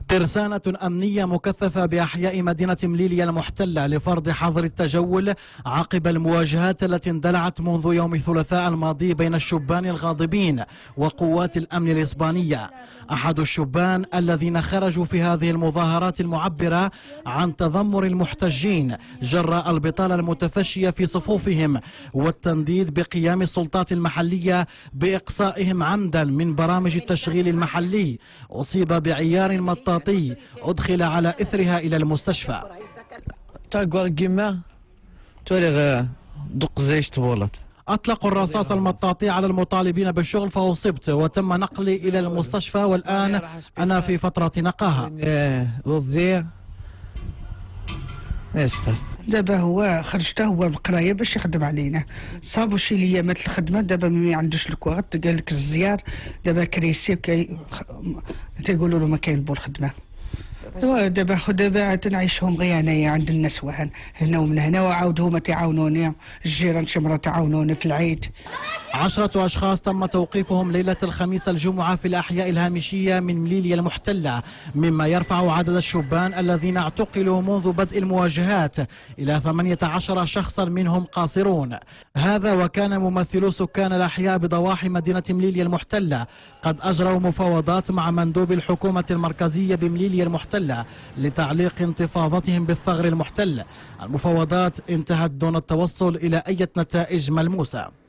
ترسانة أمنية مكثفة بأحياء مدينة مليليا المحتلة لفرض حظر التجول عقب المواجهات التي اندلعت منذ يوم الثلاثاء الماضي بين الشبان الغاضبين وقوات الأمن الإسبانية. أحد الشبان الذين خرجوا في هذه المظاهرات المعبرة عن تذمر المحتجين جراء البطالة المتفشية في صفوفهم والتنديد بقيام السلطات المحلية بإقصائهم عمدا من برامج التشغيل المحلي أصيب بعيار مطاطي أدخل على إثرها إلى المستشفى. أطلقوا الرصاص المطاطي على المطالبين بالشغل فأصبت وتم نقلي إلى المستشفى والآن أنا في فترة نقاهة. دابا هو خرجته هو بالقرايه باش يخدم علينا، صابوا شي ايامات الخدمه، دابا ما عندوش الوقت، قال لك الزيار دابا كريسي تيقولوا له ما كاين بو الخدمه. دابا تنعيشهم غير هنايا عند الناس وهن هنا ومن هنا، وعاود هما تيعاونوني، الجيران شي مرة تعاونوني في العيد. 10 أشخاص تم توقيفهم ليلة الخميس الجمعة في الأحياء الهامشية من مليليا المحتلة، مما يرفع عدد الشبان الذين اعتقلوا منذ بدء المواجهات إلى 18 شخصا منهم قاصرون. هذا وكان ممثلو سكان الأحياء بضواحي مدينة مليليا المحتلة قد أجروا مفاوضات مع مندوب الحكومة المركزية بمليليا المحتلة لتعليق انتفاضتهم بالثغر المحتل. المفاوضات انتهت دون التوصل إلى أي نتائج ملموسة.